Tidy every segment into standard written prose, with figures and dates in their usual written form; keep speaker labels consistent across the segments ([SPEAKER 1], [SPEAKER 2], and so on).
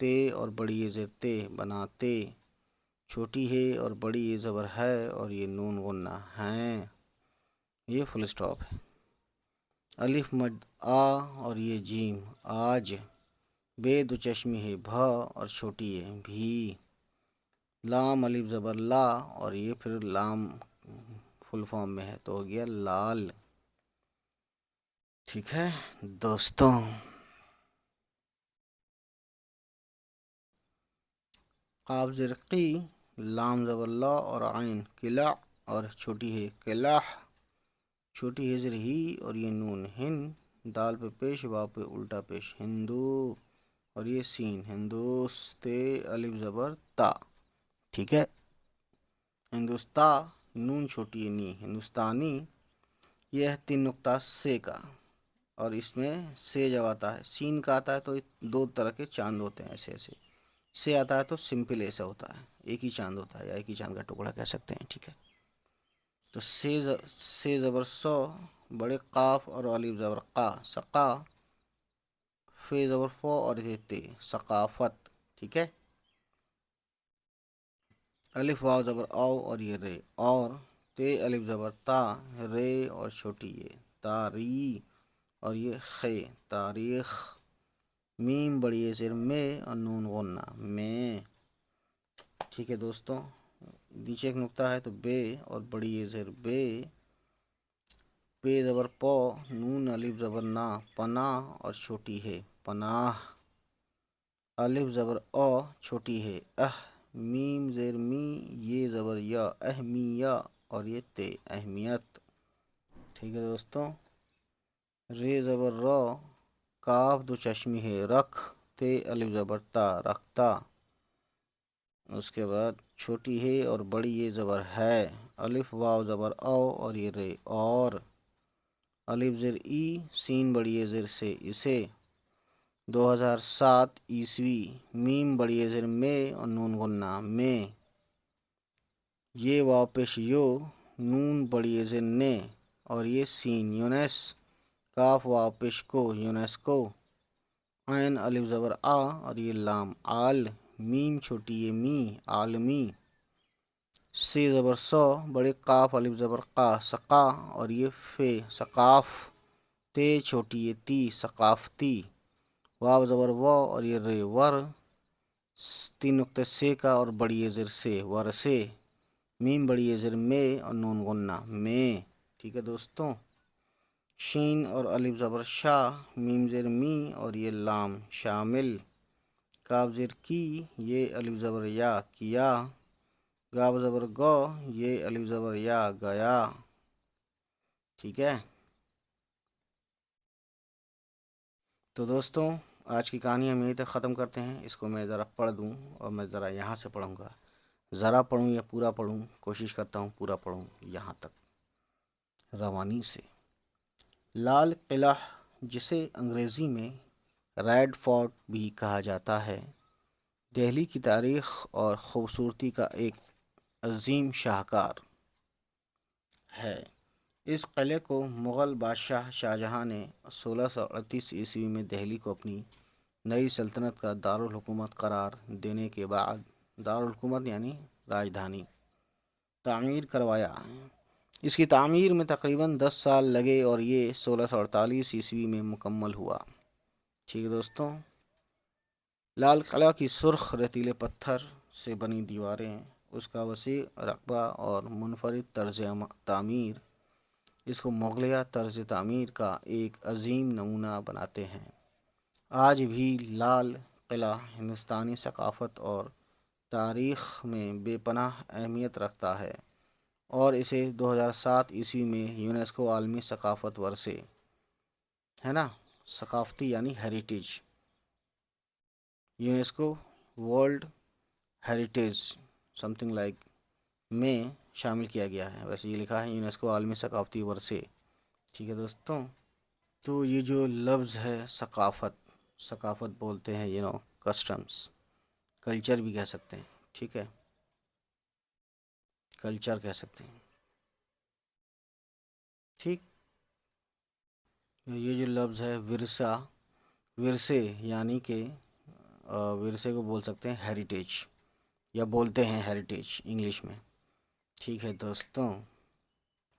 [SPEAKER 1] تے اور بڑی یہ زیر تے بناتے، چھوٹی ہے اور بڑی یہ زبر ہے اور یہ نون غنہ ہیں، یہ فل اسٹاپ ہے۔ الف مد آ اور یہ جیم آج، بے دو چشمی ہے بھا اور چھوٹی ہے بھی، لام الف زبر لا اور یہ پھر لام فل فارم میں ہے تو ہو گیا لال۔ ٹھیک ہے دوستوں، قاف زیر قی، لام زبر لا اور عین قلع اور چھوٹی ہے قلع، چھوٹی ہے زیر ہی اور یہ نون ہن، دال پہ پیش واو پہ الٹا پیش ہندو اور یہ سین ہندوستے الف زبر تا، ٹھیک ہے، ہندوستا نون چھوٹی ہے نی ہندوستانی، یہ ہے 3 نقطہ سے کا، اور اس میں سے جب آتا ہے سین کا آتا ہے تو 2 طرح کے چاند ہوتے ہیں ایسے ایسے، سے آتا ہے تو سمپل ایسا ہوتا ہے، ایک ہی چاند ہوتا ہے یا ایک ہی چاند کا ٹکڑا کہہ سکتے ہیں، ٹھیک ہے۔ تو سے زبر سو، بڑے قاف اور الف زبر قا سقا، فے زبر فو اور یہ تے ثقافت، ٹھیک ہے۔ الف واو زبر او اور یہ رے اور، تے الف زبر تا رے اور چھوٹی یہ تاری اور یہ خے تاریخ، میم بڑی ہے زیر میں اور نون غنہ میں، ٹھیک ہے دوستوں۔ نیچے ایک نقطہ ہے تو بے اور بڑی ہے زیر بے، پے زبر پو نون الف زبر نا پناہ اور چھوٹی ہے پناہ، الف زبر او چھوٹی ہے میم زیر می یہ زبر یا اہمیہ اور یہ تے اہمیت، ٹھیک ہے دوستوں۔ رے زبر رو، کاف دو چشمی ہے رکھ، تے الف زبر تا رکھتا، اس کے بعد چھوٹی ہے اور بڑی یہ زبر ہے، الف واو زبر او اور یہ رے اور، الف زر ای سین بڑی ہے زر سے اسے، 2007 عیسوی، میم بڑی ہے زر میں اور نون غنہ میں، یہ واو پیش یو نون بڑی ہے زر نے اور یہ سین یونس، کاف واو پیش کو یونیسکو، عین الف زبر آ اور یہ لام آل، میم چھوٹی یہ می عالمی، سے زبر سو، بڑے قاف الف زبر قا سقا اور یہ فے ثقاف، تے چھوٹی یہ تی ثقافتی، واو زبر واو اور یہ رے ور، 3 نقطے سے کا اور بڑی یہ زر سے ور سے، میم بڑی یہ زر میں اور نون غنہ میں، ٹھیک ہے دوستوں۔ شین اور الف زبر شا، میم زر می اور یہ لام شامل، کاف زر کی یہ الف زبر یا کیا، گاو زبر گو یہ الف زبر یا گیا، ٹھیک ہے۔ تو دوستوں آج کی کہانی ہم یہیں تک ختم کرتے ہیں، اس کو میں ذرا پڑھ دوں اور میں ذرا یہاں سے پڑھوں گا، ذرا پڑھوں یا پورا پڑھوں، کوشش کرتا ہوں پورا پڑھوں یہاں تک روانی سے۔ لال قلعہ، جسے انگریزی میں ریڈ فورٹ بھی کہا جاتا ہے، دہلی کی تاریخ اور خوبصورتی کا ایک عظیم شاہکار ہے۔ اس قلعے کو مغل بادشاہ شاہجہاں نے 1638 عیسوی میں دہلی کو اپنی نئی سلطنت کا دارالحکومت قرار دینے کے بعد، دارالحکومت یعنی راجدھانی، تعمیر کروایا۔ اس کی تعمیر میں تقریباً 10 سال لگے اور یہ 1648 عیسوی میں مکمل ہوا، ٹھیک ہے دوستوں۔ لال قلعہ کی سرخ ریتیلے پتھر سے بنی دیواریں، اس کا وسیع رقبہ اور منفرد طرز تعمیر اس کو مغلیہ طرز تعمیر کا ایک عظیم نمونہ بناتے ہیں۔ آج بھی لال قلعہ ہندوستانی ثقافت اور تاریخ میں بے پناہ اہمیت رکھتا ہے اور اسے 2007 عیسوی میں یونیسکو عالمی ثقافت ورثے ہے نا، ثقافتی یعنی heritage, UNESCO world heritage some thing like میں شامل کیا گیا ہے، ویسے یہ لکھا ہے یونیسکو عالمی ثقافتی ورثے، ٹھیک ہے دوستوں۔ تو یہ جو لفظ ہے ثقافت بولتے ہیں کسٹمز، کلچر بھی کہہ سکتے ہیں، ٹھیک ہے، کلچر کہہ سکتے ہیں، ٹھیک۔ یہ جو لفظ ہے ورثہ، ورثے یعنی کہ ورثے کو بول سکتے ہیں ہیریٹیج، یا بولتے ہیں ہیریٹیج انگلش میں. ٹھیک ہے دوستوں،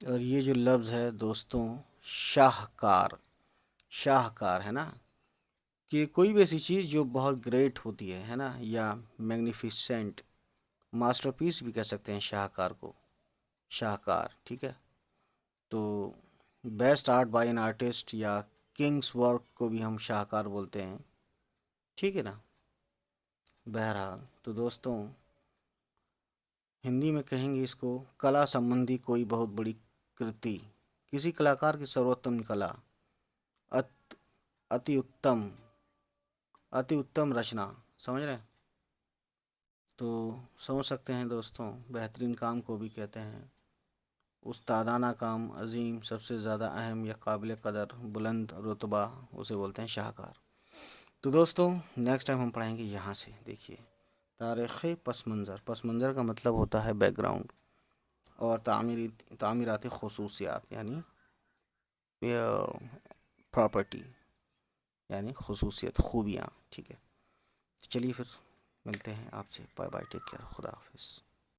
[SPEAKER 1] اور یہ جو لفظ ہے دوستوں شاہکار، شاہکار ہے نا، کہ کوئی بھی ایسی چیز جو بہت گریٹ ہوتی ہے نا، یا میگنیفیسنٹ، ماسٹر پیس بھی کہہ سکتے ہیں شاہکار کو، شاہکار. ٹھیک ہے، تو best art by an artist یا کنگس ورک کو بھی ہم شاہکار بولتے ہیں. ٹھیک ہے نا. بہرحال تو دوستوں ہندی میں کہیں گے اس کو کلا سمبندھی کوئی بہت بڑی کرتی، کسی کلاکار کی سروتم کلا، اتی اتم، اتی اتم رچنا. سمجھ رہے ہیں؟ تو سمجھ سکتے ہیں دوستوں بہترین کام کو بھی کہتے ہیں استادانہ کام، عظیم، سب سے زیادہ اہم یا قابل قدر، بلند رتبہ، اسے بولتے ہیں شاہکار. تو دوستوں نیکسٹ ٹائم ہم پڑھیں گے یہاں سے. دیکھیے تاریخی پس منظر، پس منظر کا مطلب ہوتا ہے بیک گراؤنڈ، اور تعمیراتی خصوصیات یعنی پراپرٹی یعنی خصوصیت، خوبیاں. ٹھیک ہے، چلیے پھر ملتے ہیں آپ سے. بائے بائے، ٹیک کیئر، خدا حافظ.